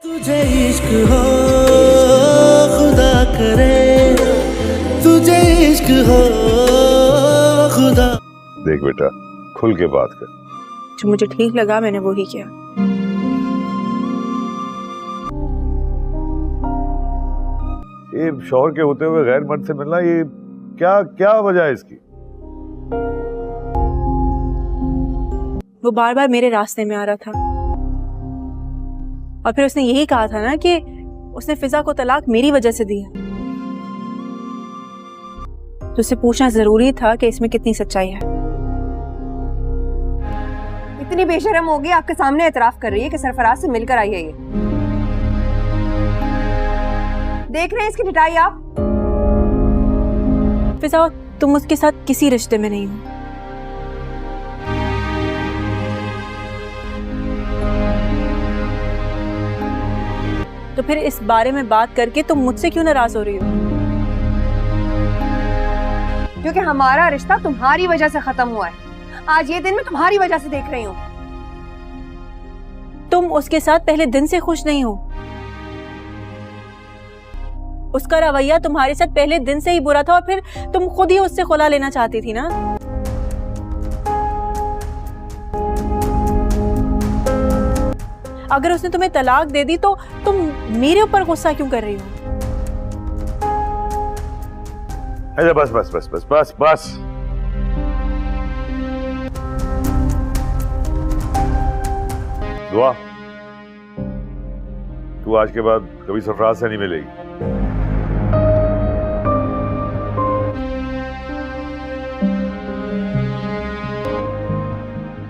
तुझे इश्क हो खुदा करे, तुझे इश्क हो खुदा। देख बेटा, खुल के बात कर। जो मुझे ठीक लगा मैंने वो ही किया। ये शौहर के होते हुए गैर मर्द से मिलना, ये क्या क्या वजह है इसकी? वो बार बार मेरे रास्ते में आ रहा था और फिर उसने यही कहा था ना कि उसने फिजा को तलाक मेरी वजह से दी है। तो उसे पूछना जरूरी था कि इसमें कितनी सच्चाई है। इतनी बेशरम होगी, आपके सामने एतराफ कर रही है कि सरफराज से मिलकर आई है ये। देख रहे हैं इसकी पिटाई आप। फिजा, तुम उसके साथ किसी रिश्ते में नहीं हो। तो फिर इस बारे में बात करके तुम मुझसे क्यों नाराज हो रही हो? क्योंकि हमारा रिश्ता तुम्हारी वजह से खत्म हुआ है। आज ये दिन मैं तुम्हारी वजह से देख रही हूँ। तुम उसके साथ पहले दिन से खुश नहीं हो। उसका रवैया तुम्हारे साथ पहले दिन से ही बुरा था और फिर तुम खुद ही उससे खुला लेना चाहती थी ना। अगर उसने तुम्हें तलाक दे दी तो तुम मेरे ऊपर गुस्सा क्यों कर रही हो? अरे बस बस बस बस बस बस। दुआ, तू आज के बाद कभी सरफराज से नहीं मिलेगी।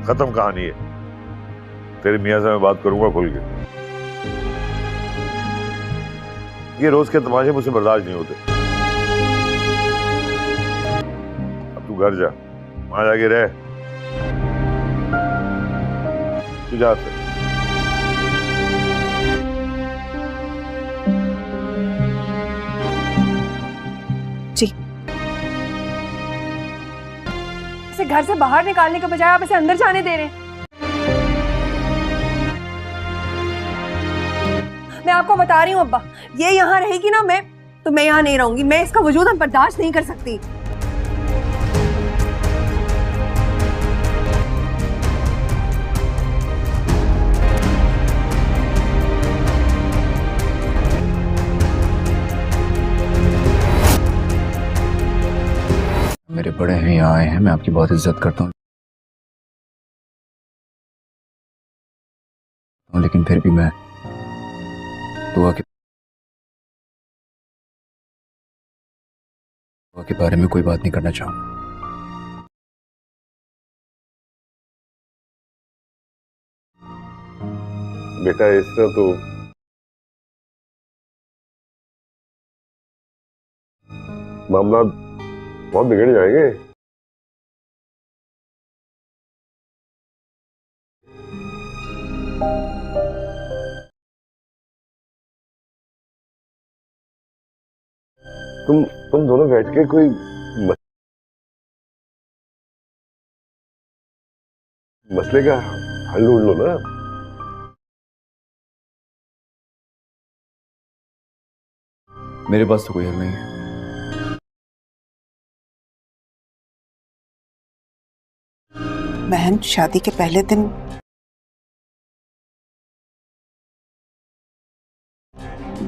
खत्म कहानी है। तेरे मियां से मैं बात करूंगा खुल के। ये रोज के तमाशे मुझसे बर्दाश्त नहीं होते। अब तू घर जा, वहां जाके रह। तू जा। जी, इसे घर से बाहर निकालने के बजाय आप इसे अंदर जाने दे रहे हैं। मैं आपको बता रही हूँ अब्बा, ये यहाँ रहेगी ना, मैं यहाँ नहीं रहूंगी। मैं इसका वजूद हम बर्दाश्त नहीं कर सकती। मेरे बड़े हैं, यहाँ आए हैं, मैं आपकी बहुत इज्जत करता हूँ, लेकिन फिर भी मैं दुआ के बारे में कोई बात नहीं करना चाहूँ। बेटा, इस तरह तो मामला बहुत बिगड़ जाएंगे। तुम दोनों बैठ के कोई मसले का हल ढूंढ लो ना। मेरे पास तो कोई हल नहीं है। बहन, शादी के पहले दिन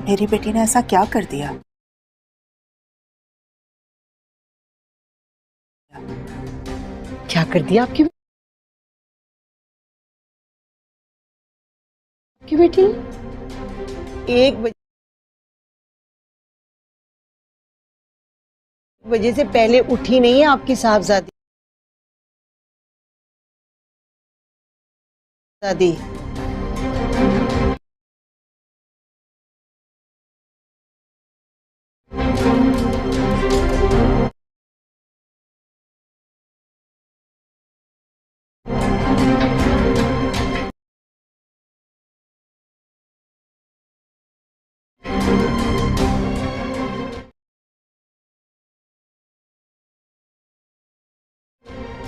मेरी बेटी ने ऐसा क्या कर दिया? क्या कर दिया आपकी बेटी ने? एक वजह से पहले उठी नहीं है आपकी साहबजादी।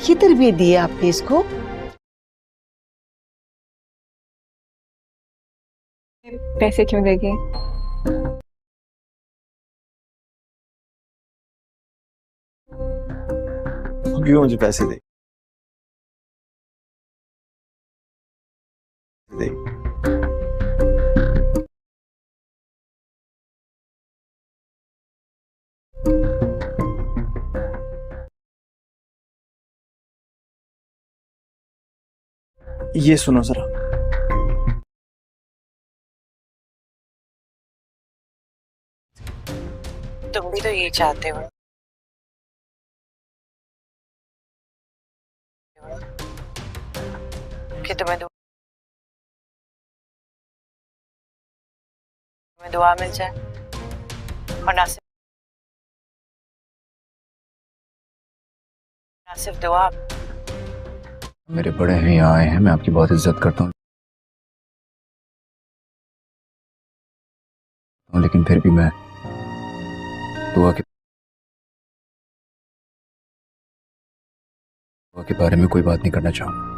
ये तरबियत दी है आपने इसको? पैसे क्यों देगी? क्यों मुझे पैसे दे दे ये सुनो जरा। तुम भी तो ये चाहते हो कि तुम्हें दुआ मिल जाए, और ना सिर्फ दुआ। मेरे बड़े हैं, यहाँ आए हैं, मैं आपकी बहुत इज्जत करता हूँ, लेकिन फिर भी मैं दुआ के बारे में कोई बात नहीं करना चाहूंगा।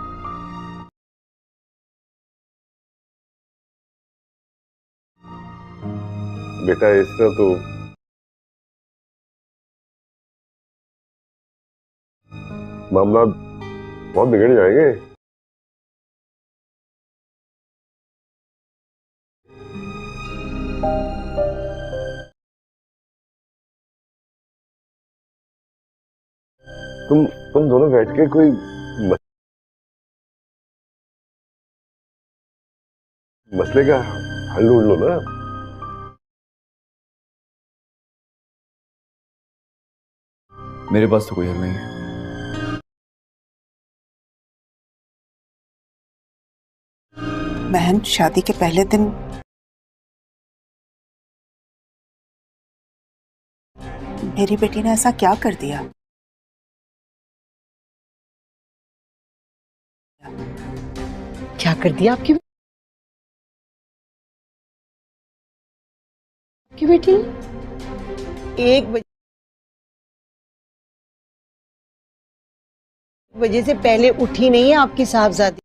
बेटा इस तरह तो मामला बहुत बिगड़ जाएंगे। तुम दोनों बैठ के कोई मसले का हल ढूंढ लो ना। मेरे पास तो कोई हल नहीं है। बहन, शादी के पहले दिन मेरी बेटी ने ऐसा क्या कर दिया? क्या कर दिया आपकी बेटी ने? 1 बजे से पहले उठी नहीं है आपकी साहबजादी।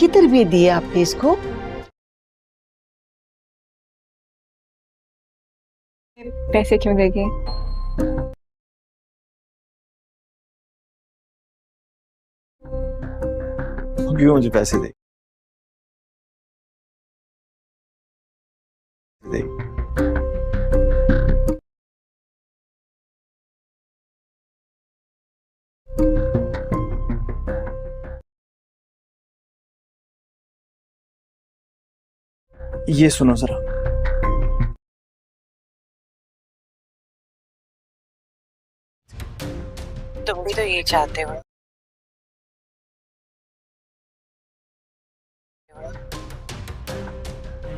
ये तरबियत दी है आपने इसको? पैसे क्यों देगी? क्यों मुझे पैसे दे दे ये सुनो जरा। तुम भी तो ये चाहते हो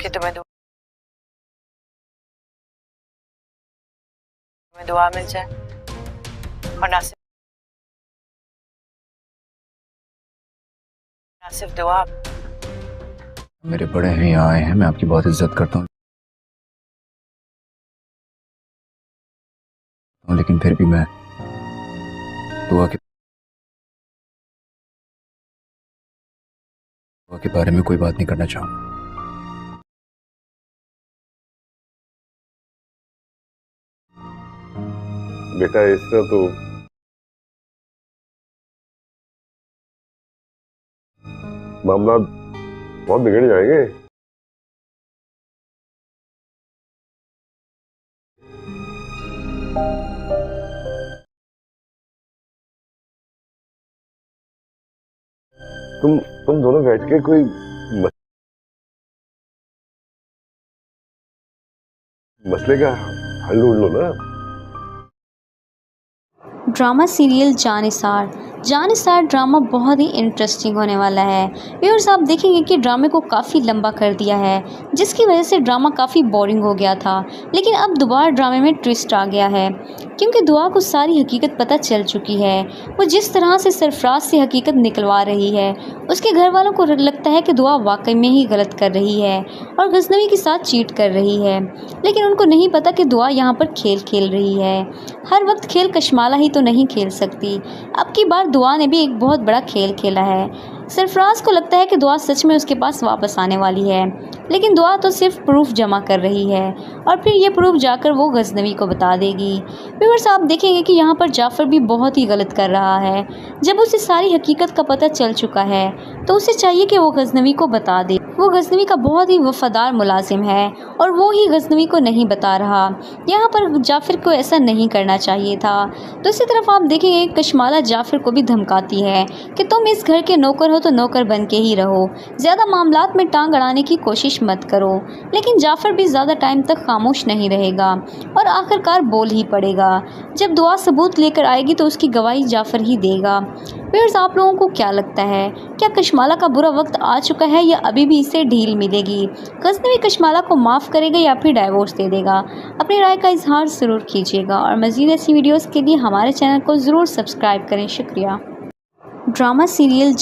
कि तुम्हें दुआ मिल जाए, और ना सिर्फ दुआ। मेरे बड़े हैं, यहाँ आए हैं, मैं आपकी बहुत इज्जत करता हूँ, लेकिन फिर भी मैं दुआ के बारे में कोई बात नहीं करना चाहूंगा। बेटा इस तरह तो मामला बहुत बिगड़ जाएंगे। तुम दोनों बैठ के कोई मसले का हल ढूंढ लो ना। Drama serial Jannisar Jannisar drama बहुत ही इंटरेस्टिंग होने वाला है। व्यूअर्स, आप देखेंगे कि ड्रामे को काफ़ी लंबा कर दिया है, जिसकी वजह से ड्रामा काफ़ी बोरिंग हो गया था। लेकिन अब दोबारा ड्रामे में ट्विस्ट आ गया है, क्योंकि दुआ को सारी हकीकत पता चल चुकी है। वो जिस तरह से सरफराज से हकीकत निकलवा रही है, उसके घर वालों को लगता है कि दुआ वाकई में ही गलत कर रही है और गजनवी के साथ चीट कर रही है। लेकिन उनको नहीं पता कि दुआ यहाँ पर खेल खेल रही है। हर वक्त खेल कशमाला ही तो नहीं खेल सकती। अब की बार दुआ ने भी एक बहुत बड़ा खेल खेला है। सरफराज को लगता है कि दुआ सच में उसके पास वापस आने वाली है, लेकिन दुआ तो सिर्फ प्रूफ जमा कर रही है और फिर ये प्रूफ जाकर वो गजनवी को बता देगी। व्यूअर्स, आप देखेंगे कि यहाँ पर जाफ़र भी बहुत ही गलत कर रहा है। जब उसे सारी हकीकत का पता चल चुका है तो उसे चाहिए कि वो गजनवी को बता दे। वो गजनवी का बहुत ही वफादार मुलाजिम है और वो ही गजनवी को नहीं बता रहा। यहाँ पर जाफ़र को ऐसा नहीं करना चाहिए था। दूसरी तरफ आप देखेंगे कशमाला जाफ़र को भी धमकाती है कि तुम इस घर के नौकर हो तो नौकर बन के ही रहो, ज़्यादा मामलात में टांग अड़ाने की कोशिश मत करो। लेकिन जाफ़र भी ज़्यादा टाइम तक खामोश नहीं रहेगा और आखिरकार बोल ही पड़ेगा। जब दुआ सबूत लेकर आएगी तो उसकी गवाही जाफ़र ही देगा। व्यूअर्स, आप लोगों को क्या लगता है, क्या कशमाला का बुरा वक्त आ चुका है या अभी भी इसे ढील मिलेगी? गजनवी कशमाला को माफ़ करेगा या फिर डाइवोर्स दे देगा? अपनी राय का इजहार ज़रूर कीजिएगा और मज़ीद ऐसी वीडियोज़ के लिए हमारे चैनल को ज़रूर सब्सक्राइब करें। शुक्रिया। ड्रामा सीरियल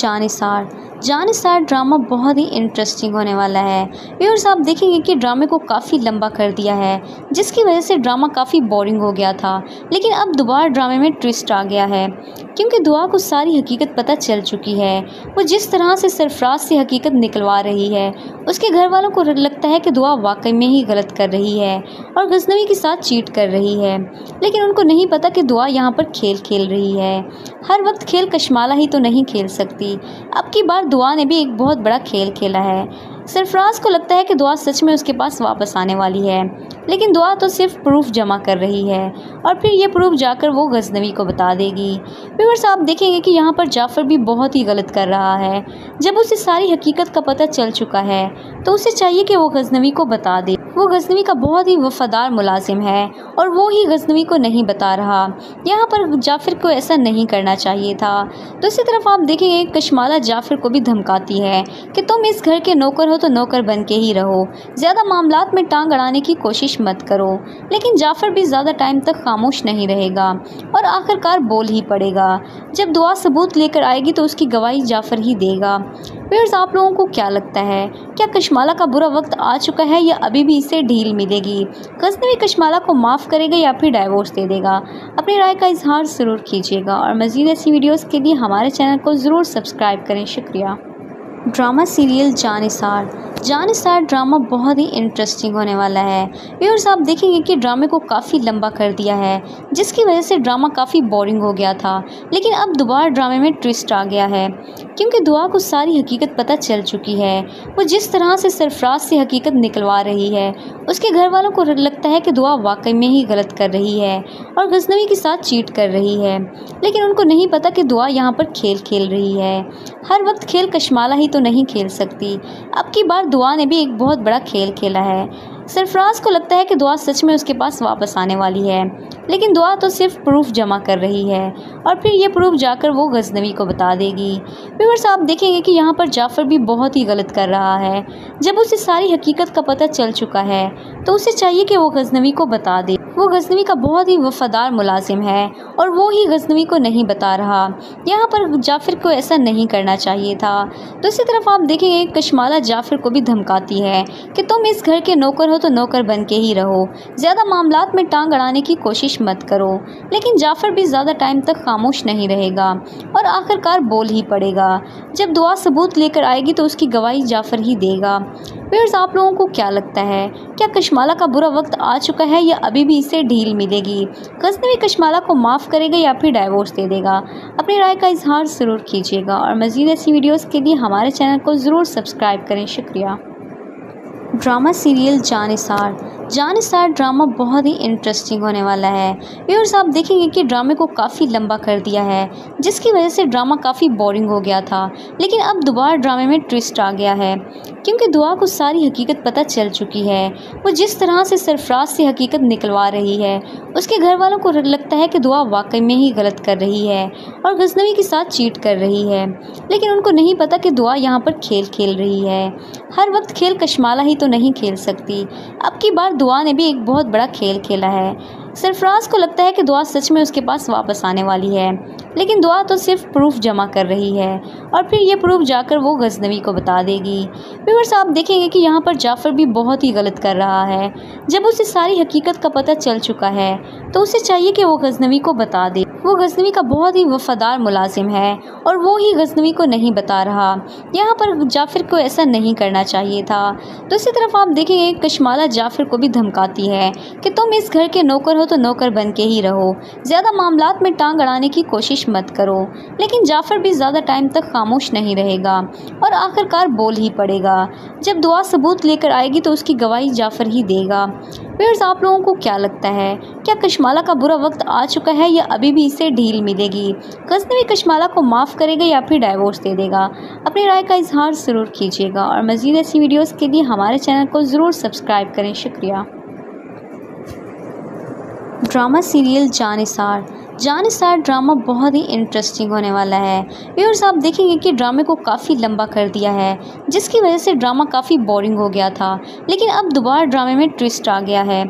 जानिसार ड्रामा बहुत ही इंटरेस्टिंग होने वाला है। व्यूअर्स, आप देखेंगे कि ड्रामे को काफ़ी लंबा कर दिया है, जिसकी वजह से ड्रामा काफ़ी बोरिंग हो गया था। लेकिन अब दोबारा ड्रामे में ट्विस्ट आ गया है, क्योंकि दुआ को सारी हकीकत पता चल चुकी है। वो जिस तरह से सरफराज से हकीकत निकलवा रही है, उसके घर वालों को लगता है कि दुआ वाकई में ही गलत कर रही है और गजनवी के साथ चीट कर रही है। लेकिन उनको नहीं पता कि दुआ यहाँ पर खेल खेल रही है। हर वक्त खेल कशमाला ही तो नहीं खेल सकती। अब की बार दुआ ने भी एक बहुत बड़ा खेल खेला है। सरफराज को लगता है कि दुआ सच में उसके पास वापस आने वाली है, लेकिन दुआ तो सिर्फ प्रूफ जमा कर रही है और फिर ये प्रूफ जाकर वो गजनवी को बता देगी। व्यूअर्स, आप देखेंगे कि यहाँ पर जाफ़र भी बहुत ही गलत कर रहा है। जब उसे सारी हकीकत का पता चल चुका है तो उसे चाहिए कि वो गजनवी को बता दे। वो गजनवी का बहुत ही वफादार मुलाजिम है और वो ही गजनवी को नहीं बता रहा। यहाँ पर जाफ़र को ऐसा नहीं करना चाहिए था। दूसरी तरफ आप देखेंगे कशमाला जाफ़र को भी धमकाती है कि तुम इस घर के नौकर हो तो नौकर बन के ही रहो, ज़्यादा मामलात में टांग अड़ाने की कोशिश मत करो। लेकिन जाफ़र भी ज़्यादा टाइम तक खामोश नहीं रहेगा और आखिरकार बोल ही पड़ेगा। जब दुआ सबूत लेकर आएगी तो उसकी गवाही जाफ़र ही देगा। व्यूअर्स, आप लोगों को क्या लगता है, क्या कशमाला का बुरा वक्त आ चुका है या अभी भी इसे ढील मिलेगी? गजनवी कशमाला को माफ़ करेगा या फिर डाइवोर्स दे देगा? अपनी राय का इजहार ज़रूर कीजिएगा और मज़ीद ऐसी वीडियोज़ के लिए हमारे चैनल को ज़रूर सब्सक्राइब करें। शुक्रिया। ड्रामा सीरियल जानिसार ड्रामा बहुत ही इंटरेस्टिंग होने वाला है। व्यूअर्स, आप देखेंगे कि ड्रामे को काफ़ी लंबा कर दिया है, जिसकी वजह से ड्रामा काफ़ी बोरिंग हो गया था। लेकिन अब दोबारा ड्रामे में ट्विस्ट आ गया है, क्योंकि दुआ को सारी हकीकत पता चल चुकी है। वो जिस तरह से सरफराज से हकीकत निकलवा रही है, उसके घर वालों को लगता है कि दुआ वाकई में ही गलत कर रही है और गजनवी के साथ चीट कर रही है। लेकिन उनको नहीं पता कि दुआ यहाँ पर खेल खेल रही है। हर वक्त खेल कशमाला ही तो नहीं खेल सकती। अब की बार दुआ ने भी एक बहुत बड़ा खेल खेला है। सरफराज को लगता है कि दुआ सच में उसके पास वापस आने वाली है, लेकिन दुआ तो सिर्फ प्रूफ जमा कर रही है और फिर ये प्रूफ जाकर वो गजनवी को बता देगी। व्यूअर्स, आप देखेंगे कि यहाँ पर जाफ़र भी बहुत ही गलत कर रहा है। जब उसे सारी हकीकत का पता चल चुका है तो उसे चाहिए कि वो गजनवी को बता दे। वो गजनवी का बहुत ही वफादार मुलाजिम है और वो ही गजनवी को नहीं बता रहा। यहाँ पर जाफ़र को ऐसा नहीं करना चाहिए था। दूसरी तरफ आप देखेंगे कशमाला जाफ़र को भी धमकाती है कि तुम इस घर के नौकर हो तो नौकर बन के ही रहो, ज़्यादा मामलात में टांग अड़ाने की कोशिश मत करो। लेकिन जाफ़र भी ज़्यादा टाइम तक खामोश नहीं रहेगा और आखिरकार बोल ही पड़ेगा। जब दुआ सबूत लेकर आएगी तो उसकी गवाही जाफ़र ही देगा। व्यूअर्स, आप लोगों को क्या लगता है, क्या कशमाला का बुरा वक्त आ चुका है या अभी भी इसे ढील मिलेगी? गजनवी कशमाला को माफ़ करेगा या फिर डाइवोर्स दे देगा? अपनी राय का इजहार ज़रूर कीजिएगा और मज़ीद ऐसी वीडियोज़ के लिए हमारे चैनल को ज़रूर सब्सक्राइब करें। शुक्रिया। ड्रामा सीरियल जानिसार ड्रामा बहुत ही इंटरेस्टिंग होने वाला है। व्यूअर्स, आप देखेंगे कि ड्रामे को काफ़ी लंबा कर दिया है, जिसकी वजह से ड्रामा काफ़ी बोरिंग हो गया था। लेकिन अब दोबारा ड्रामे में ट्विस्ट आ गया है, क्योंकि दुआ को सारी हकीकत पता चल चुकी है। वो जिस तरह से सरफराज से हकीकत निकलवा रही है, उसके घर वालों को लगता है कि दुआ वाकई में ही गलत कर रही है और गजनवी के साथ चीट कर रही है, लेकिन उनको नहीं पता कि दुआ यहाँ पर खेल खेल रही है। हर वक्त खेल कशमाला ही तो नहीं खेल सकती। अब की बार दुआ ने भी एक बहुत बड़ा खेल खेला है। सरफराज को लगता है कि दुआ सच में उसके पास वापस आने वाली है, लेकिन दुआ तो सिर्फ प्रूफ जमा कर रही है और फिर ये प्रूफ जाकर वो गजनवी को बता देगी। व्यूअर्स, आप देखेंगे कि यहाँ पर जाफ़र भी बहुत ही गलत कर रहा है। जब उसे सारी हकीकत का पता चल चुका है तो उसे चाहिए कि वो गजनवी को बता दे। वो गजनवी का बहुत ही वफादार मुलाजिम है और वो ही गजनवी को नहीं बता रहा। यहाँ पर जाफ़र को ऐसा नहीं करना चाहिए था। दूसरी तरफ आप देखेंगे कशमाला जाफ़र को भी धमकाती है कि तुम इस घर के नौकर हो तो नौकर बन के ही रहो, ज़्यादा मामलात में टांग अड़ाने की कोशिश मत करो। लेकिन जाफ़र भी ज़्यादा टाइम तक खामोश नहीं रहेगा और आखिरकार बोल ही पड़ेगा। जब दुआ सबूत लेकर आएगी तो उसकी गवाही जाफ़र ही देगा। व्यूअर्स, आप लोगों को क्या लगता है, क्या कशमाला का बुरा वक्त आ चुका है या अभी भी इसे ढील मिलेगी? गजनवी कशमाला को माफ़ करेगा या फिर डाइवोर्स दे देगा? अपनी राय का इजहार ज़रूर कीजिएगा और मज़ीद ऐसी वीडियोज़ के लिए हमारे चैनल को ज़रूर सब्सक्राइब करें। शुक्रिया। ड्रामा सीरियल जानिसार ड्रामा बहुत ही इंटरेस्टिंग होने वाला है। व्यूअर्स, आप देखेंगे कि ड्रामे को काफ़ी लंबा कर दिया है, जिसकी वजह से ड्रामा काफ़ी बोरिंग हो गया था। लेकिन अब दोबारा ड्रामे में ट्विस्ट आ गया है,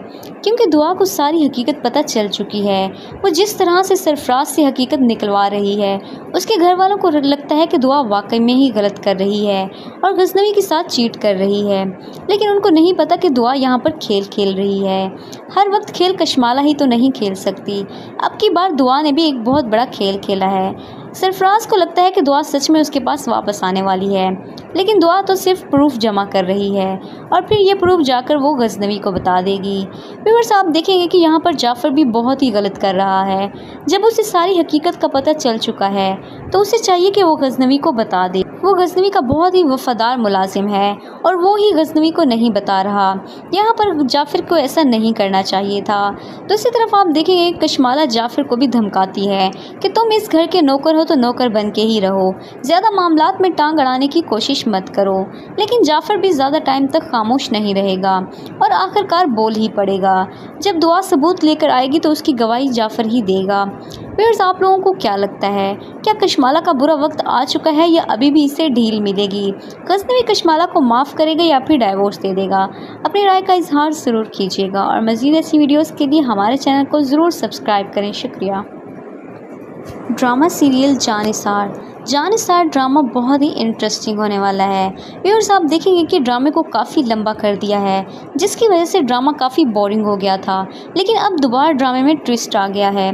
क्योंकि दुआ को सारी हकीकत पता चल चुकी है। वो जिस तरह से सरफराज से हकीकत निकलवा रही है, उसके घर वालों को लगता है कि दुआ वाकई में ही गलत कर रही है और गजनवी के साथ चीट कर रही है, लेकिन उनको नहीं पता कि दुआ यहाँ पर खेल खेल रही है। हर वक्त खेल कशमाला ही तो नहीं खेल सकती। अब की बार दुआ ने भी एक बहुत बड़ा खेल खेला है। सरफराज को लगता है कि दुआ सच में उसके पास वापस आने वाली है, लेकिन दुआ तो सिर्फ प्रूफ जमा कर रही है और फिर ये प्रूफ जाकर वो गजनवी को बता देगी। व्यूअर्स, आप देखेंगे कि यहाँ पर जाफ़र भी बहुत ही गलत कर रहा है। जब उसे सारी हकीकत का पता चल चुका है तो उसे चाहिए कि वो गजनवी को बता दे। वो गजनवी का बहुत ही वफादार मुलाजिम है और वो ही गजनवी को नहीं बता रहा। यहाँ पर जाफ़र को ऐसा नहीं करना चाहिए था। दूसरी तरफ आप देखेंगे कशमाला जाफ़र को भी धमकाती है कि तुम इस घर के नौकर हो तो नौकर बन के ही रहो, ज़्यादा मामलात में टांग अड़ाने की कोशिश मत करो। लेकिन जाफ़र भी ज़्यादा टाइम तक खामोश नहीं रहेगा और आखिरकार बोल ही पड़ेगा। जब दुआ सबूत लेकर आएगी तो उसकी गवाही जाफ़र ही देगा। व्यूअर्स, आप लोगों को क्या लगता है, क्या कशमाला का बुरा वक्त आ चुका है या अभी भी इसे ढील मिलेगी? गजनवी कशमाला को माफ़ करेगा या फिर डाइवोर्स दे देगा? अपनी राय का इजहार ज़रूर कीजिएगा और मज़ीद ऐसी वीडियोज़ के लिए हमारे चैनल को ज़रूर सब्सक्राइब करें। शुक्रिया। ड्रामा सीरियल जानिसार ड्रामा बहुत ही इंटरेस्टिंग होने वाला है। व्यूअर्स, आप देखेंगे कि ड्रामे को काफ़ी लंबा कर दिया है, जिसकी वजह से ड्रामा काफ़ी बोरिंग हो गया था। लेकिन अब दोबारा ड्रामे में ट्विस्ट आ गया है,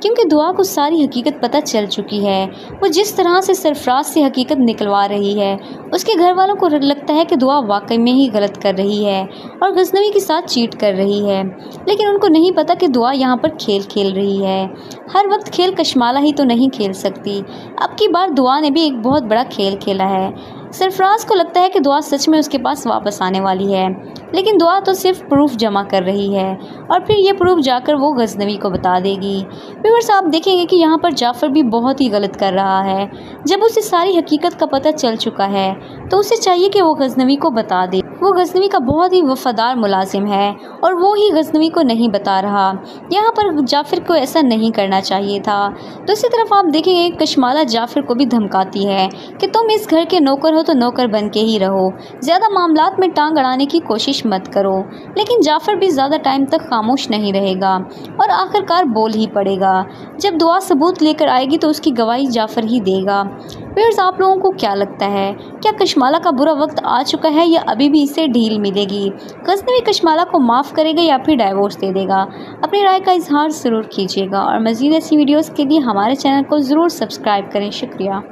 क्योंकि दुआ को सारी हकीकत पता चल चुकी है। वो जिस तरह से सरफराज से हकीकत निकलवा रही है, उसके घर वालों को लगता है कि दुआ वाकई में ही गलत कर रही है और गजनवी के साथ चीट कर रही है, लेकिन उनको नहीं पता कि दुआ यहाँ पर खेल खेल रही है। हर वक्त खेल कशमाला ही तो नहीं खेल सकती। अब की बार दुआ ने भी एक बहुत बड़ा खेल खेला है। सरफराज को लगता है कि दुआ सच में उसके पास वापस आने वाली है, लेकिन दुआ तो सिर्फ प्रूफ जमा कर रही है और फिर ये प्रूफ जाकर वो गजनवी को बता देगी। व्यूअर्स, आप देखेंगे कि यहाँ पर जाफ़र भी बहुत ही गलत कर रहा है। जब उसे सारी हकीकत का पता चल चुका है तो उसे चाहिए कि वो गजनवी को बता दे। वो गजनवी का बहुत ही वफादार मुलाजिम है और वो ही गजनवी को नहीं बता रहा। यहाँ पर जाफ़र को ऐसा नहीं करना चाहिए था। दूसरी तरफ आप देखेंगे कशमाला जाफ़र को भी धमकाती है कि तुम इस घर के नौकर हो तो नौकर बन के ही रहो, ज़्यादा मामलात में टांग अड़ाने की कोशिश मत करो। लेकिन जाफ़र भी ज़्यादा टाइम तक खामोश नहीं रहेगा और आखिरकार बोल ही पड़ेगा। जब दुआ सबूत लेकर आएगी तो उसकी गवाही जाफ़र ही देगा। व्यूअर्स, आप लोगों को क्या लगता है, क्या कशमाला का बुरा वक्त आ चुका है या अभी भी इसे ढील मिलेगी? गजनवी कशमाला को माफ़ करेगा या फिर डाइवोर्स दे देगा? अपनी राय का इजहार ज़रूर कीजिएगा और मज़ीद ऐसी वीडियोज़ के लिए हमारे चैनल को ज़रूर सब्सक्राइब करें। शुक्रिया।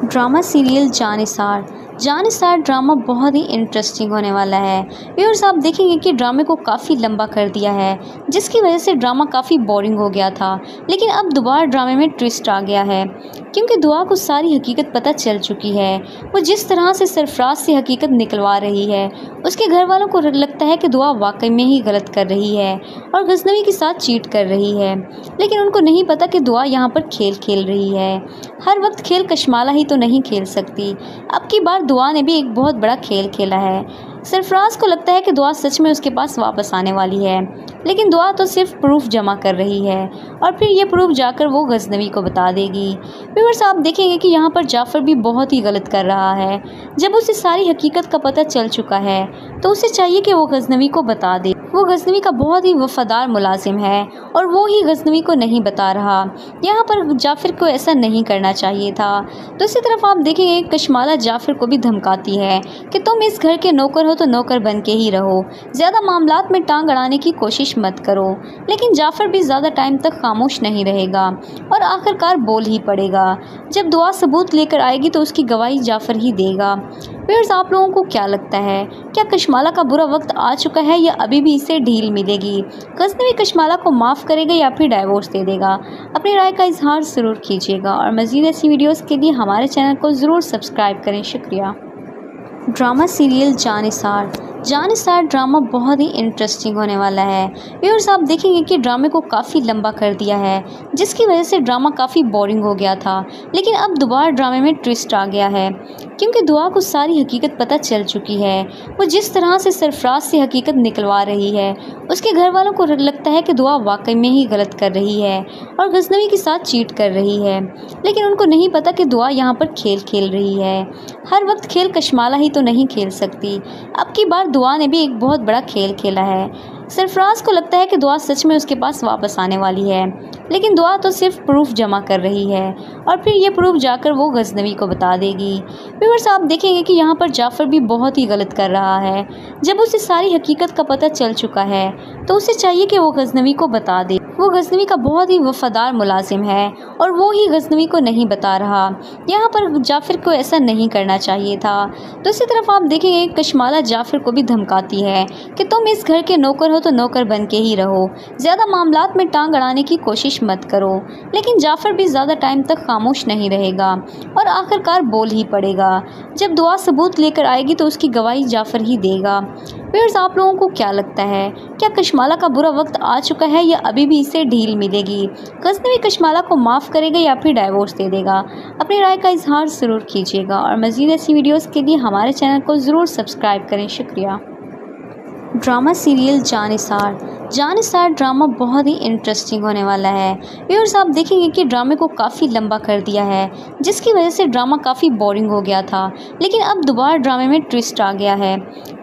ड्रामा सीरियल जानिसार ड्रामा बहुत ही इंटरेस्टिंग होने वाला है। व्यूअर्स, आप देखेंगे कि ड्रामे को काफ़ी लंबा कर दिया है, जिसकी वजह से ड्रामा काफ़ी बोरिंग हो गया था। लेकिन अब दोबारा ड्रामे में ट्विस्ट आ गया है, क्योंकि दुआ को सारी हकीकत पता चल चुकी है। वो जिस तरह से सरफराज से हकीकत निकलवा रही है, उसके घर वालों को लगता है कि दुआ वाकई में ही गलत कर रही है और गजनवी के साथ चीट कर रही है, लेकिन उनको नहीं पता कि दुआ यहाँ पर खेल खेल रही है। हर वक्त खेल कशमाला ही तो नहीं खेल सकती। अब की बार दुआ ने भी एक बहुत बड़ा खेल खेला है। सरफराज को लगता है कि दुआ सच में उसके पास वापस आने वाली है, लेकिन दुआ तो सिर्फ प्रूफ जमा कर रही है और फिर ये प्रूफ जाकर वो गजनवी को बता देगी। व्यूअर्स, आप देखेंगे कि यहाँ पर जाफ़र भी बहुत ही गलत कर रहा है। जब उसे सारी हकीकत का पता चल चुका है तो उसे चाहिए कि वो गजनवी को बता दे। वो गजनवी का बहुत ही वफादार मुलाजिम है और वो ही गजनवी को नहीं बता रहा। यहाँ पर जाफ़र को ऐसा नहीं करना चाहिए था। दूसरी तरफ आप देखेंगे कशमाला जाफ़र को भी धमकाती है कि तुम इस घर के नौकर हो तो नौकर बन के ही रहो, ज़्यादा मामलात में टांग अड़ाने की कोशिश मत करो। लेकिन जाफ़र भी ज़्यादा टाइम तक खामोश नहीं रहेगा और आखिरकार बोल ही पड़ेगा। जब दुआ सबूत लेकर आएगी तो उसकी गवाही जाफ़र ही देगा। व्यूअर्स, आप लोगों को क्या लगता है, क्या कशमाला का बुरा वक्त आ चुका है या अभी भी इसे ढील मिलेगी? गजनवी कशमाला को माफ़ करेगा या फिर डाइवोर्स दे देगा? अपनी राय का इजहार ज़रूर कीजिएगा और मज़ीद ऐसी वीडियोज़ के लिए हमारे चैनल को ज़रूर सब्सक्राइब करें। शुक्रिया। ड्रामा सीरियल जानिसार ड्रामा बहुत ही इंटरेस्टिंग होने वाला है। व्यूअर्स, आप देखेंगे कि ड्रामे को काफ़ी लंबा कर दिया है, जिसकी वजह से ड्रामा काफ़ी बोरिंग हो गया था। लेकिन अब दोबारा ड्रामे में ट्विस्ट आ गया है, क्योंकि दुआ को सारी हकीकत पता चल चुकी है। वो जिस तरह से सरफराज से हकीकत निकलवा रही है, उसके घर वालों को लगता है कि दुआ वाकई में ही गलत कर रही है और गजनवी के साथ चीट कर रही है, लेकिन उनको नहीं पता कि दुआ यहाँ पर खेल खेल रही है। हर वक्त खेल कशमाला ही तो नहीं खेल सकती। अब की बार दुआ ने भी एक बहुत बड़ा खेल खेला है। सरफराज को लगता है कि दुआ सच में उसके पास वापस आने वाली है, लेकिन दुआ तो सिर्फ प्रूफ जमा कर रही है और फिर ये प्रूफ जाकर वो गजनवी को बता देगी। व्यूअर्स, आप देखेंगे कि यहाँ पर जाफ़र भी बहुत ही गलत कर रहा है। जब उसे सारी हकीकत का पता चल चुका है तो उसे चाहिए कि वो गजनवी को बता दे। वो गजनवी का बहुत ही वफादार मुलाजिम है और वो ही गजनवी को नहीं बता रहा। यहाँ पर जाफ़र को ऐसा नहीं करना चाहिए था। दूसरी तरफ आप देखेंगे कशमाला जाफ़र को भी धमकाती है कि तुम इस घर के नौकर हो तो नौकर बन के ही रहो, ज़्यादा मामलात में टांग अड़ाने की कोशिश मत करो। लेकिन जाफ़र भी ज़्यादा टाइम तक खामोश नहीं रहेगा और आखिरकार बोल ही पड़ेगा। जब दुआ सबूत लेकर आएगी तो उसकी गवाही जाफ़र ही देगा। व्यूअर्स, आप लोगों को क्या लगता है, क्या कशमाला का बुरा वक्त आ चुका है या अभी भी इसे ढील मिलेगी? गजनवी कशमाला को माफ़ करेगा या फिर डाइवोर्स दे देगा? अपनी राय का इजहार ज़रूर कीजिएगा और मज़ीद ऐसी वीडियोज़ के लिए हमारे चैनल को ज़रूर सब्सक्राइब करें। शुक्रिया। ड्रामा सीरियल जानिसार ड्रामा बहुत ही इंटरेस्टिंग होने वाला है। व्यूअर्स, आप देखेंगे कि ड्रामे को काफ़ी लंबा कर दिया है, जिसकी वजह से ड्रामा काफ़ी बोरिंग हो गया था। लेकिन अब दोबारा ड्रामे में ट्विस्ट आ गया है,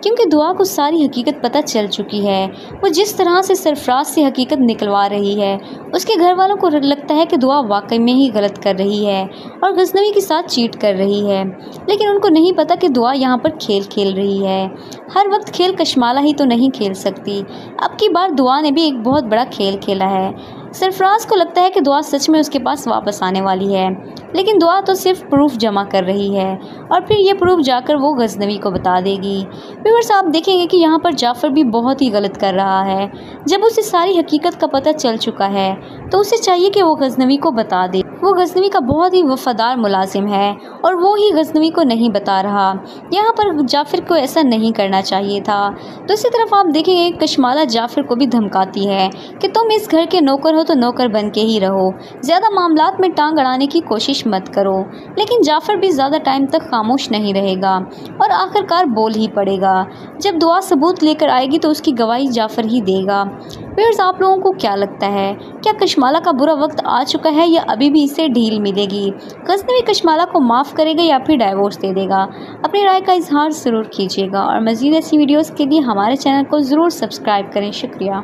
क्योंकि दुआ को सारी हकीकत पता चल चुकी है। वो जिस तरह से सरफराज से हकीकत निकलवा रही है, उसके घर वालों को लगता है कि दुआ वाकई में ही गलत कर रही है और गजनवी के साथ चीट कर रही है, लेकिन उनको नहीं पता कि दुआ यहाँ पर खेल खेल रही है। हर वक्त खेल कशमाला ही तो नहीं खेल सकती। अब की बार दुआ ने भी एक बहुत बड़ा खेल खेला है। सरफराज को लगता है कि दुआ सच में उसके पास वापस आने वाली है, लेकिन दुआ तो सिर्फ प्रूफ जमा कर रही है और फिर ये प्रूफ जाकर वो गजनवी को बता देगी। व्यूअर्स, आप देखेंगे कि यहाँ पर जाफ़र भी बहुत ही गलत कर रहा है। जब उसे सारी हकीकत का पता चल चुका है तो उसे चाहिए कि वो गजनवी को बता दे। वो गजनवी का बहुत ही वफादार मुलाजिम है और वो ही गजनवी को नहीं बता रहा। यहाँ पर जाफ़र को ऐसा नहीं करना चाहिए था। दूसरी तरफ आप देखेंगे कशमाला जाफ़र को भी धमकाती है कि तुम इस घर के नौकर हो तो नौकर बन के ही रहो, ज़्यादा मामलात में टांग अड़ाने की कोशिश मत करो। लेकिन जाफ़र भी ज़्यादा टाइम तक खामोश नहीं रहेगा और आखिरकार बोल ही पड़ेगा। जब दुआ सबूत लेकर आएगी तो उसकी गवाही जाफ़र ही देगा। व्यूअर्स, आप लोगों को क्या लगता है, क्या कशमाला का बुरा वक्त आ चुका है या अभी भी इसे ढील मिलेगी? गजनवी कशमाला को माफ़ करेगा या फिर डाइवोर्स दे देगा? अपनी राय का इजहार ज़रूर कीजिएगा और मज़ीद ऐसी वीडियोज़ के लिए हमारे चैनल को ज़रूर सब्सक्राइब करें। शुक्रिया।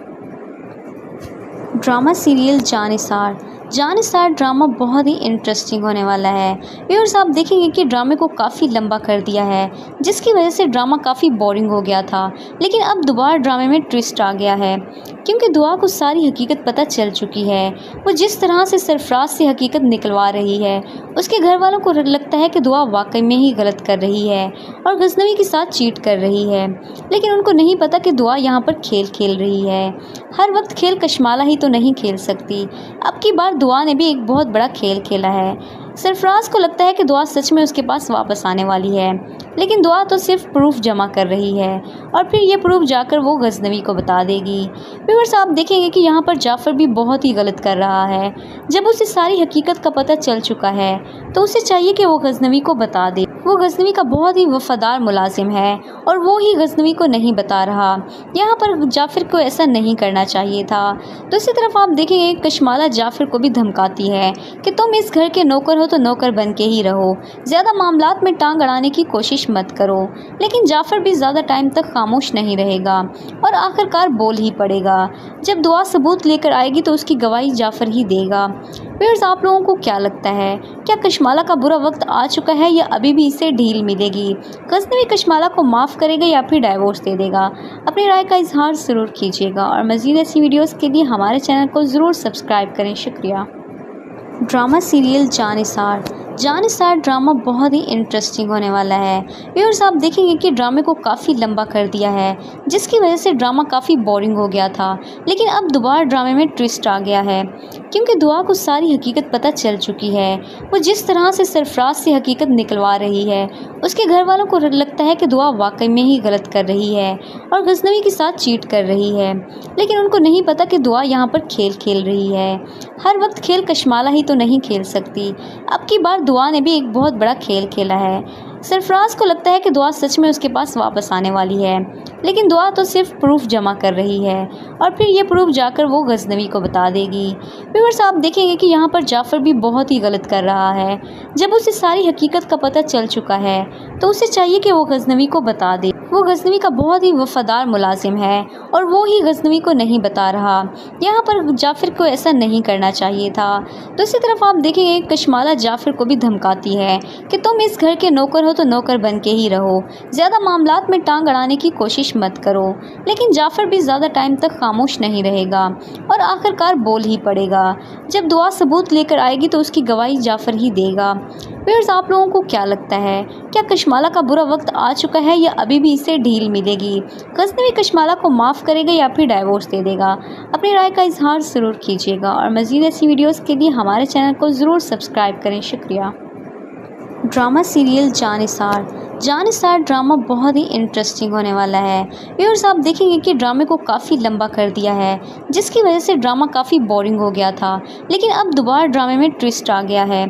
ड्रामा सीरियल जानिसार ड्रामा बहुत ही इंटरेस्टिंग होने वाला है। व्यूअर्स, आप देखेंगे कि ड्रामे को काफ़ी लंबा कर दिया है, जिसकी वजह से ड्रामा काफ़ी बोरिंग हो गया था। लेकिन अब दोबारा ड्रामे में ट्विस्ट आ गया है, क्योंकि दुआ को सारी हकीकत पता चल चुकी है। वो जिस तरह से सरफराज से हकीकत निकलवा रही है, उसके घर वालों को लगता है कि दुआ वाकई में ही गलत कर रही है और गजनवी के साथ चीट कर रही है, लेकिन उनको नहीं पता कि दुआ यहाँ पर खेल खेल रही है। हर वक्त खेल कशमाला ही तो नहीं खेल सकती। अब की बार दुआ ने भी एक बहुत बड़ा खेल खेला है। सरफराज को लगता है कि दुआ सच में उसके पास वापस आने वाली है, लेकिन दुआ तो सिर्फ प्रूफ जमा कर रही है और फिर ये प्रूफ जाकर वो गजनवी को बता देगी। व्यूअर्स, आप देखेंगे कि यहाँ पर जाफ़र भी बहुत ही गलत कर रहा है। जब उसे सारी हकीकत का पता चल चुका है तो उसे चाहिए कि वो गजनवी को बता दे। वो गजनवी का बहुत ही वफादार मुलाजिम है और वो ही गजनवी को नहीं बता रहा। यहाँ पर जाफ़र को ऐसा नहीं करना चाहिए था। दूसरी तरफ आप देखेंगे कशमाला जाफ़र को भी धमकाती है कि तुम इस घर के नौकर हो तो नौकर बन के ही रहो, ज़्यादा मामलात में टांग अड़ाने की कोशिश मत करो। लेकिन जाफ़र भी ज़्यादा टाइम तक खामोश नहीं रहेगा और आखिरकार बोल ही पड़ेगा। जब दुआ सबूत लेकर आएगी तो उसकी गवाही जाफ़र ही देगा। व्यूअर्स, आप लोगों को क्या लगता है, क्या कशमाला का बुरा वक्त आ चुका है या अभी भी इसे ढील मिलेगी? गजनवी कशमाला को माफ़ करेगा या फिर डाइवोर्स दे देगा? अपनी राय का इजहार ज़रूर कीजिएगा और मज़ीद ऐसी वीडियोज़ के लिए हमारे चैनल को ज़रूर सब्सक्राइब करें। शुक्रिया। ड्रामा सीरियल जानिसार ड्रामा बहुत ही इंटरेस्टिंग होने वाला है। व्यूअर्स, आप देखेंगे कि ड्रामे को काफ़ी लंबा कर दिया है, जिसकी वजह से ड्रामा काफ़ी बोरिंग हो गया था। लेकिन अब दोबारा ड्रामे में ट्विस्ट आ गया है, क्योंकि दुआ को सारी हकीकत पता चल चुकी है। वो जिस तरह से सरफराज से हकीकत निकलवा रही है, उसके घर वालों को लगता है कि दुआ वाकई में ही गलत कर रही है और गजनवी के साथ चीट कर रही है। लेकिन उनको नहीं पता कि दुआ यहाँ पर खेल खेल रही है। हर वक्त खेल कशमाला ही तो नहीं खेल सकती। अब की बार दुआ ने भी एक बहुत बड़ा खेल खेला है। सरफराज को लगता है कि दुआ सच में उसके पास वापस आने वाली है, लेकिन दुआ तो सिर्फ प्रूफ जमा कर रही है और फिर ये प्रूफ जाकर वो गजनवी को बता देगी। व्यूअर्स, आप देखेंगे कि यहाँ पर जाफ़र भी बहुत ही गलत कर रहा है। जब उसे सारी हकीकत का पता चल चुका है तो उसे चाहिए कि वो गजनवी को बता दे। वो गजनवी का बहुत ही वफादार मुलाजिम है और वो ही गजनवी को नहीं बता रहा। यहाँ पर जाफ़र को ऐसा नहीं करना चाहिए था। दूसरी तरफ आप देखेंगे कशमाला जाफ़र को भी धमकाती है कि तुम इस घर के नौकर हो तो नौकर बन के ही रहो, ज़्यादा मामलात में टांग अड़ाने की कोशिश मत करो। लेकिन जाफ़र भी ज़्यादा टाइम तक खामोश नहीं रहेगा और आखिरकार बोल ही पड़ेगा। जब दुआ सबूत लेकर आएगी तो उसकी गवाही जाफ़र ही देगा। व्यूअर्स, आप लोगों को क्या लगता है, क्या कशमाला का बुरा वक्त आ चुका है या अभी भी इसे ढील मिलेगी? गजनवी कशमाला को माफ़ करेगा या फिर डाइवोर्स दे देगा? अपनी राय का इजहार ज़रूर कीजिएगा और मज़ीद ऐसी वीडियोज़ के लिए हमारे चैनल को ज़रूर सब्सक्राइब करें। शुक्रिया। ड्रामा सीरियल जानिसार ड्रामा बहुत ही इंटरेस्टिंग होने वाला है। व्यूअर्स, आप देखेंगे कि ड्रामे को काफ़ी लंबा कर दिया है, जिसकी वजह से ड्रामा काफ़ी बोरिंग हो गया था। लेकिन अब दोबारा ड्रामे में ट्विस्ट आ गया है,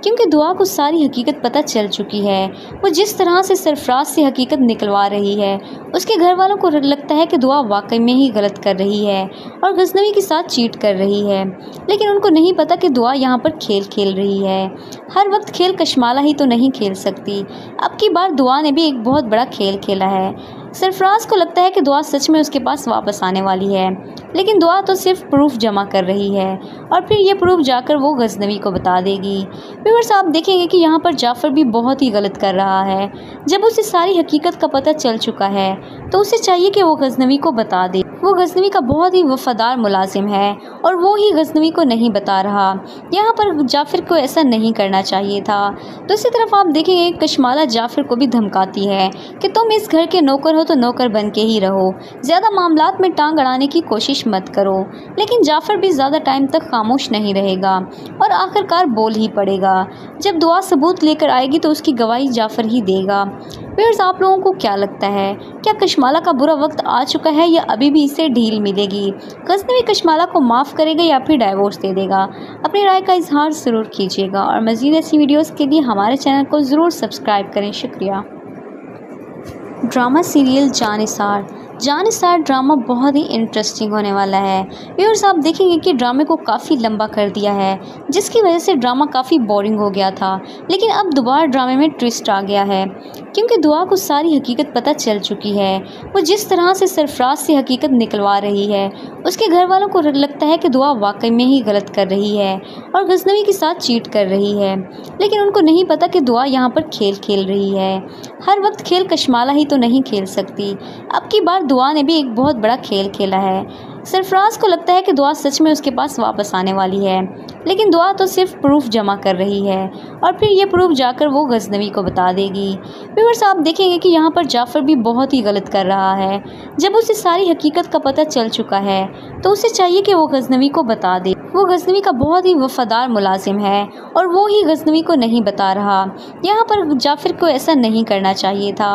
क्योंकि दुआ को सारी हकीकत पता चल चुकी है। वो जिस तरह से सरफराज से हकीकत निकलवा रही है, उसके घर वालों को लगता है कि दुआ वाकई में ही गलत कर रही है और गजनवी के साथ चीट कर रही है। लेकिन उनको नहीं पता कि दुआ यहाँ पर खेल खेल रही है। हर वक्त खेल कशमाला ही तो नहीं खेल सकती। अब की बार दुआ ने भी एक बहुत बड़ा खेल खेला है। सरफराज को लगता है कि दुआ सच में उसके पास वापस आने वाली है, लेकिन दुआ तो सिर्फ प्रूफ जमा कर रही है और फिर ये प्रूफ जाकर वो गजनवी को बता देगी। व्यूअर्स, आप देखेंगे कि यहाँ पर जाफ़र भी बहुत ही गलत कर रहा है। जब उसे सारी हकीकत का पता चल चुका है तो उसे चाहिए कि वो गजनवी को बता दे। वो गजनवी का बहुत ही वफादार मुलाजिम है और वो ही गजनवी को नहीं बता रहा। यहाँ पर जाफ़र को ऐसा नहीं करना चाहिए था। दूसरी तरफ आप देखेंगे कशमाला जाफ़र को भी धमकाती है कि तुम इस घर के नौकर हो तो नौकर बन के ही रहो, ज़्यादा मामलात में टांग अड़ाने की कोशिश मत करो। लेकिन जाफ़र भी ज़्यादा टाइम तक खामोश नहीं रहेगा और आखिरकार बोल ही पड़ेगा। जब दुआ सबूत लेकर आएगी तो उसकी गवाही जाफ़र ही देगा। व्यूअर्स, आप लोगों को क्या लगता है, क्या कशमाला का बुरा वक्त आ चुका है या अभी भी इसे ढील मिलेगी? गजनवी कशमाला को माफ़ करेगा या फिर डाइवोर्स दे देगा? अपनी राय का इजहार ज़रूर कीजिएगा और मज़ीद ऐसी वीडियोज़ के लिए हमारे चैनल को ज़रूर सब्सक्राइब करें। शुक्रिया। ड्रामा सीरियल जानिसार ड्रामा बहुत ही इंटरेस्टिंग होने वाला है। व्यूअर्स, आप देखेंगे कि ड्रामे को काफ़ी लंबा कर दिया है, जिसकी वजह से ड्रामा काफ़ी बोरिंग हो गया था। लेकिन अब दोबारा ड्रामे में ट्विस्ट आ गया है, क्योंकि दुआ को सारी हकीकत पता चल चुकी है। वो जिस तरह से सरफराज से हकीकत निकलवा रही है, उसके घर वालों को लगता है कि दुआ वाकई में ही गलत कर रही है और गजनवी के साथ चीट कर रही है। लेकिन उनको नहीं पता कि दुआ यहाँ पर खेल खेल रही है। हर वक्त खेल कशमाला ही तो नहीं खेल सकती। अब की बार दुआ ने भी एक बहुत बड़ा खेल खेला है। सरफराज को लगता है कि दुआ सच में उसके पास वापस आने वाली है, लेकिन दुआ तो सिर्फ प्रूफ जमा कर रही है और फिर ये प्रूफ जाकर वो गजनवी को बता देगी। व्यूअर्स, आप देखेंगे कि यहाँ पर जाफ़र भी बहुत ही गलत कर रहा है। जब उसे सारी हकीकत का पता चल चुका है तो उसे चाहिए कि वो गजनवी को बता दे। वो गजनवी का बहुत ही वफादार मुलाजिम है और वो ही गजनवी को नहीं बता रहा। यहाँ पर जाफिर को ऐसा नहीं करना चाहिए था।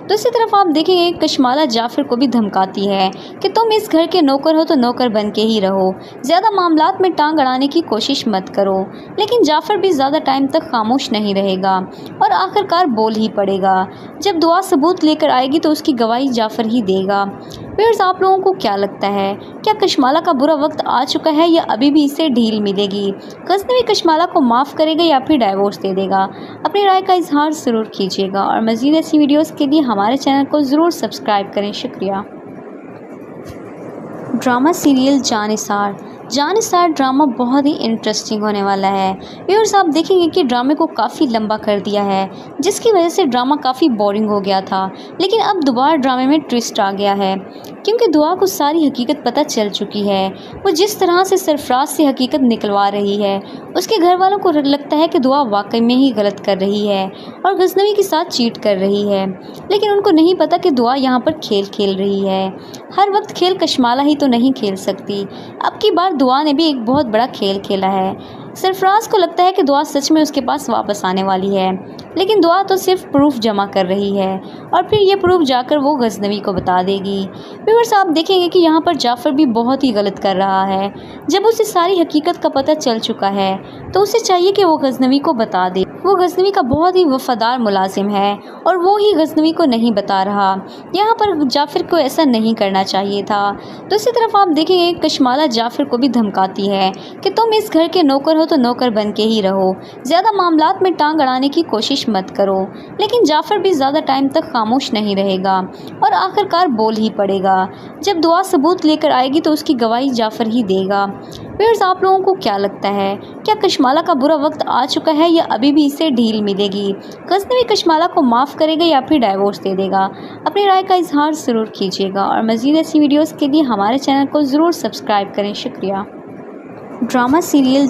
दूसरी तरफ आप देखेंगे कशमाला जाफिर को भी धमकाती है कि तुम इस घर के नौकर हो तो नौकर बन के ही रहो, ज़्यादा मामलात में टांग अड़ाने की कोशिश मत करो। लेकिन जाफिर भी ज़्यादा टाइम तक खामोश नहीं रहेगा और आखिरकार बोल ही पड़ेगा। जब दुआ सबूत लेकर आएगी तो उसकी गवाही जाफिर ही देगा। व्यूअर्स, आप लोगों को क्या लगता है, क्या कशमाला का बुरा वक्त आ चुका है या अभी भी इसे ढील मिलेगी? गजनवी कशमाला को माफ़ करेगा या फिर डाइवोर्स दे देगा? अपनी राय का इजहार ज़रूर कीजिएगा और मज़ीद ऐसी वीडियोस के लिए हमारे चैनल को ज़रूर सब्सक्राइब करें। शुक्रिया। ड्रामा सीरियल जानिसार ड्रामा बहुत ही इंटरेस्टिंग होने वाला है। व्यूअर्स, आप देखेंगे कि ड्रामे को काफ़ी लंबा कर दिया है, जिसकी वजह से ड्रामा काफ़ी बोरिंग हो गया था। लेकिन अब दोबारा ड्रामे में ट्विस्ट आ गया है, क्योंकि दुआ को सारी हकीकत पता चल चुकी है। वो जिस तरह से सरफराज से हकीकत निकलवा रही है, उसके घर वालों को लगता है कि दुआ वाकई में ही गलत कर रही है और गजनवी के साथ चीट कर रही है। लेकिन उनको नहीं पता कि दुआ यहाँ पर खेल रही है। हर वक्त खेल कशमाला ही तो नहीं खेल सकती। अब की बार दुआ ने भी एक बहुत बड़ा खेल खेला है। सरफराज को लगता है कि दुआ सच में उसके पास वापस आने वाली है, लेकिन दुआ तो सिर्फ प्रूफ जमा कर रही है और फिर ये प्रूफ जाकर वो गजनवी को बता देगी। व्यूअर्स, आप देखेंगे कि यहाँ पर जाफर भी बहुत ही गलत कर रहा है। जब उसे सारी हकीकत का पता चल चुका है तो उसे चाहिए कि वो गजनवी को बता दे। वो गजनवी का बहुत ही वफादार मुलाजिम है और वो ही गजनवी को नहीं बता रहा। यहाँ पर जाफिर को ऐसा नहीं करना चाहिए था। दूसरी तरफ आप देखेंगे कशमाला जाफिर को भी धमकाती है कि तुम इस घर के नौकर हो तो नौकर बन के ही रहो, ज़्यादा मामलात में टांग अड़ाने की कोशिश मत करो। लेकिन जाफिर भी ज़्यादा टाइम तक खामोश नहीं रहेगा और आखिरकार बोल ही पड़ेगा। जब दुआ सबूत लेकर आएगी तो उसकी गवाही जाफिर ही देगा। व्यूअर्स, आप लोगों को क्या लगता है, क्या कशमाला का बुरा वक्त आ चुका है या अभी भी इसे ढील मिलेगी? गजनवी कशमाला को माफ़ करेगा या फिर डाइवोर्स दे देगा? अपनी राय का इजहार ज़रूर कीजिएगा और मज़ीद ऐसी वीडियोस के लिए हमारे चैनल को ज़रूर सब्सक्राइब करें। शुक्रिया। ड्रामा सीरियल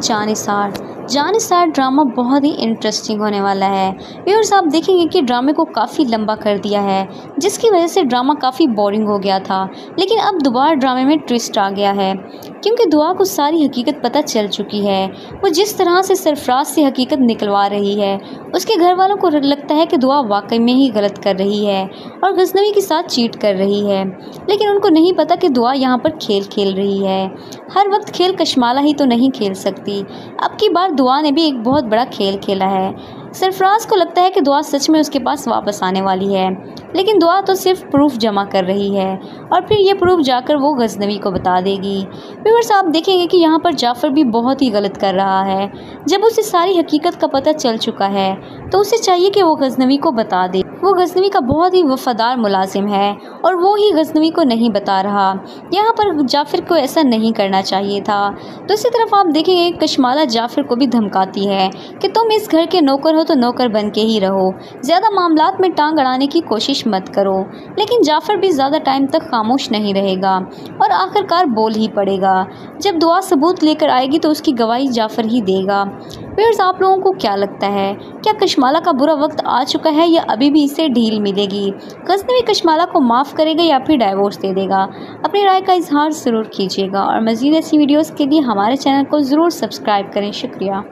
जानिसार ड्रामा बहुत ही इंटरेस्टिंग होने वाला है। व्यूअर्स, आप देखेंगे कि ड्रामे को काफ़ी लंबा कर दिया है, जिसकी वजह से ड्रामा काफ़ी बोरिंग हो गया था। लेकिन अब दोबारा ड्रामे में ट्विस्ट आ गया है, क्योंकि दुआ को सारी हकीकत पता चल चुकी है। वो जिस तरह से सरफराज से हकीकत निकलवा रही है, उसके घर वालों को लगता है कि दुआ वाकई में ही गलत कर रही है और गजनवी के साथ चीट कर रही है। लेकिन उनको नहीं पता कि दुआ यहाँ पर खेल रही है। हर वक्त खेल कशमाला ही तो नहीं खेल सकती। अब की बार दुआ ने भी एक बहुत बड़ा खेल खेला है। सरफराज को लगता है कि दुआ सच में उसके पास वापस आने वाली है, लेकिन दुआ तो सिर्फ प्रूफ जमा कर रही है और फिर ये प्रूफ जाकर वो गजनवी को बता देगी। व्यूअर्स, आप देखेंगे कि यहाँ पर जाफर भी बहुत ही गलत कर रहा है। जब उसे सारी हकीकत का पता चल चुका है तो उसे चाहिए कि वो गजनवी को बता दे। वो गजनवी का बहुत ही वफादार मुलाजिम है और वो ही गजनवी को नहीं बता रहा। यहाँ पर जाफिर को ऐसा नहीं करना चाहिए था। दूसरी तरफ आप देखेंगे कशमाला जाफिर को भी धमकाती है कि तुम इस घर के नौकर हो तो नौकर बन के ही रहो, ज़्यादा मामलात में टांग अड़ाने की कोशिश मत करो। लेकिन जाफर भी ज़्यादा टाइम तक खामोश नहीं रहेगा और आखिरकार बोल ही पड़ेगा। जब दुआ सबूत लेकर आएगी तो उसकी गवाही जाफर ही देगा। व्यूअर्स, आप लोगों को क्या लगता है, क्या कशमाला का बुरा वक्त आ चुका है या अभी भी इसे ढील मिलेगी? गजनवी कशमाला को माफ़ करेगा या फिर डाइवोर्स दे देगा? अपनी राय का इजहार ज़रूर कीजिएगा और मज़ीद ऐसी वीडियोस के लिए हमारे चैनल को ज़रूर सब्सक्राइब करें। शुक्रिया।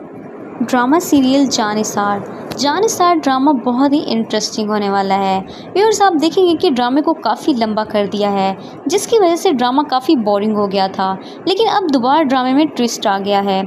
ड्रामा सीरियल जानिसार ड्रामा बहुत ही इंटरेस्टिंग होने वाला है। व्यूअर्स, आप देखेंगे कि ड्रामे को काफ़ी लंबा कर दिया है, जिसकी वजह से ड्रामा काफ़ी बोरिंग हो गया था। लेकिन अब दोबारा ड्रामे में ट्विस्ट आ गया है,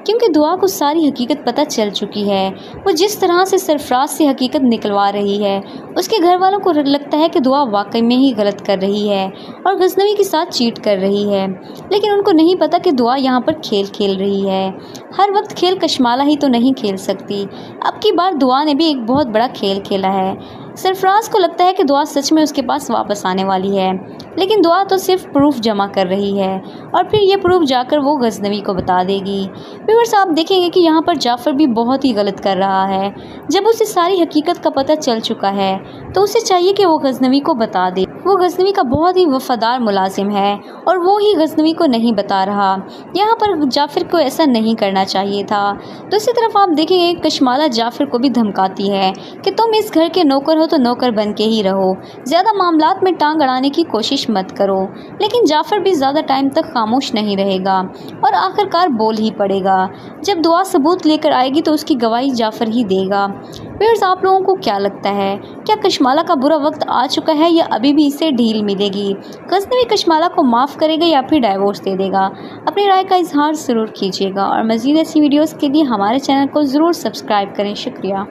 क्योंकि दुआ को सारी हकीकत पता चल चुकी है। वो जिस तरह से सरफराज से हकीकत निकलवा रही है, उसके घर वालों को लगता है कि दुआ वाकई में ही गलत कर रही है और गजनवी के साथ चीट कर रही है। लेकिन उनको नहीं पता कि दुआ यहाँ पर खेल रही है। हर वक्त खेल कशमाला ही तो नहीं खेल सकती। अब की बार दुआ ने भी एक बहुत बड़ा खेल खेला है। सरफराज को लगता है कि दुआ सच में उसके पास वापस आने वाली है, लेकिन दुआ तो सिर्फ प्रूफ जमा कर रही है और फिर ये प्रूफ जाकर वो गजनवी को बता देगी। व्यूअर्स, आप देखेंगे कि यहाँ पर जाफर भी बहुत ही गलत कर रहा है। जब उसे सारी हकीकत का पता चल चुका है तो उसे चाहिए कि वो गजनवी को बता दे। वो गजनवी का बहुत ही वफादार मुलाजिम है और वो ही गजनवी को नहीं बता रहा। यहाँ पर जाफिर को ऐसा नहीं करना चाहिए था। दूसरी तरफ आप देखेंगे कशमाला जाफिर को भी धमकाती है कि तुम इस घर के नौकर हो तो नौकर बन के ही रहो, ज़्यादा मामलात में टांग अड़ाने की कोशिश मत करो। लेकिन जाफ़र भी ज़्यादा टाइम तक खामोश नहीं रहेगा और आखिरकार बोल ही पड़ेगा। जब दुआ सबूत लेकर आएगी तो उसकी गवाही जाफ़र ही देगा। व्यूअर्स, आप लोगों को क्या लगता है, क्या कशमाला का बुरा वक्त आ चुका है या अभी भी इसे ढील मिलेगी? गज़नवी कशमाला को माफ़ करेगा या फिर डाइवोर्स दे देगा? अपनी राय का इजहार ज़रूर कीजिएगा और मज़ीद ऐसी वीडियोस के लिए हमारे चैनल को ज़रूर सब्सक्राइब करें। शुक्रिया।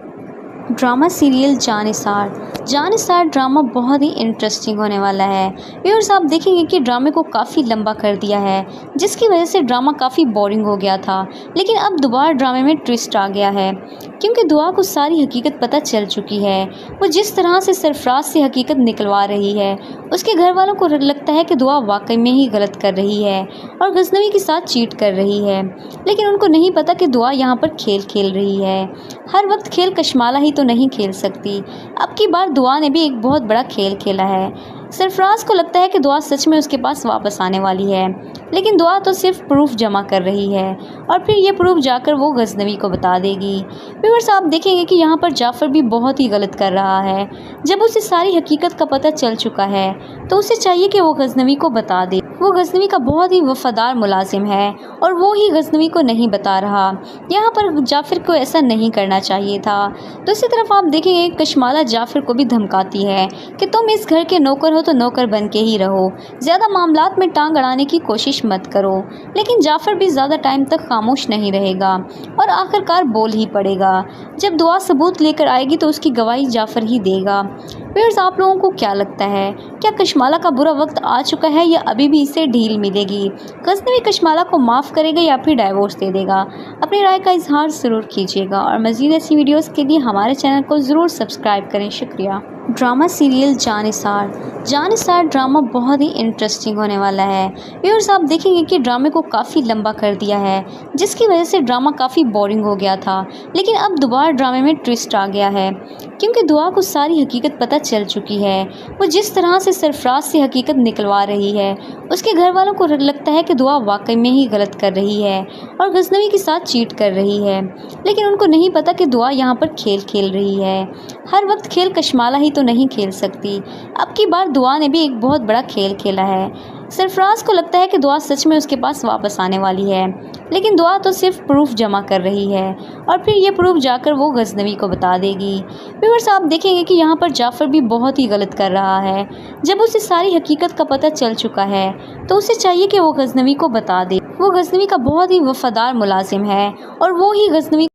ड्रामा सीरियल जानिसार ड्रामा बहुत ही इंटरेस्टिंग होने वाला है। व्यूअर्स, आप देखेंगे कि ड्रामे को काफ़ी लंबा कर दिया है, जिसकी वजह से ड्रामा काफ़ी बोरिंग हो गया था। लेकिन अब दोबारा ड्रामे में ट्विस्ट आ गया है, क्योंकि दुआ को सारी हकीकत पता चल चुकी है। वो जिस तरह से सरफराज से हकीकत निकलवा रही है, उसके घर वालों को लगता है कि दुआ वाकई में ही गलत कर रही है और गज़नवी के साथ चीट कर रही है। लेकिन उनको नहीं पता कि दुआ यहाँ पर खेल खेल रही है। हर वक्त खेल कशमाला ही तो नहीं खेल सकती। अब की बार दुआ ने भी एक बहुत बड़ा खेल खेला है। सरफराज को लगता है कि दुआ सच में उसके पास वापस आने वाली है, लेकिन दुआ तो सिर्फ प्रूफ जमा कर रही है और फिर ये प्रूफ जाकर वो गज़नवी को बता देगी। व्यूअर्स, आप देखेंगे कि यहाँ पर जाफ़र भी बहुत ही गलत कर रहा है। जब उसे सारी हकीकत का पता चल चुका है तो उसे चाहिए कि वो गज़नवी को बता दे। वो गज़नवी का बहुत ही वफादार मुलाजिम है और वो ही गज़नवी को नहीं बता रहा। यहाँ पर जाफ़र को ऐसा नहीं करना चाहिए था। दूसरी तरफ आप देखेंगे कशमाला जाफ़र को भी धमकाती है कि तुम इस घर के नौकर हो तो नौकर बन के ही रहो, ज़्यादा मामलात में टांग अड़ाने की कोशिश मत करो। लेकिन जाफ़र भी ज़्यादा टाइम तक खामोश नहीं रहेगा और आखिरकार बोल ही पड़ेगा। जब दुआ सबूत लेकर आएगी तो उसकी गवाही जाफ़र ही देगा। व्यूअर्स, आप लोगों को क्या लगता है, क्या कशमाला का बुरा वक्त आ चुका है या अभी भी इसे ढील मिलेगी? गज़नवी कशमाला को माफ़ करेगा या फिर डाइवोर्स दे देगा? अपनी राय का इजहार ज़रूर कीजिएगा और मज़ीद ऐसी वीडियोस के लिए हमारे चैनल को ज़रूर सब्सक्राइब करें। शुक्रिया। ड्रामा सीरियल जानिसार ड्रामा बहुत ही इंटरेस्टिंग होने वाला है। व्यूअर्स, आप देखेंगे कि ड्रामे को काफ़ी लंबा कर दिया है, जिसकी वजह से ड्रामा काफ़ी बोरिंग हो गया था। लेकिन अब दोबारा ड्रामे में ट्विस्ट आ गया है, क्योंकि दुआ को सारी हकीकत पता चल चुकी है। वो जिस तरह से सरफराज से हकीकत निकलवा रही है, उसके घर वालों को लगता है कि दुआ वाकई में ही गलत कर रही है और गज़नवी के साथ चीट कर रही है। लेकिन उनको नहीं पता कि दुआ यहाँ पर खेल खेल रही है। हर वक्त खेल कशमाला ही तो नहीं खेल सकती। अब की बार दुआ ने भी एक बहुत बड़ा खेल खेला है। सरफराज को लगता है कि दुआ सच में उसके पास वापस आने वाली है, लेकिन दुआ तो सिर्फ प्रूफ जमा कर रही है और फिर ये प्रूफ जाकर वो गज़नवी को बता देगी। व्यूअर्स, आप देखेंगे कि यहाँ पर जाफ़र भी बहुत ही गलत कर रहा है। जब उसे सारी हकीकत का पता चल चुका है तो उसे चाहिए कि वो गज़नवी को बता दे। वो गज़नवी का बहुत ही वफादार मुलाजिम है और वो ही गज़नवी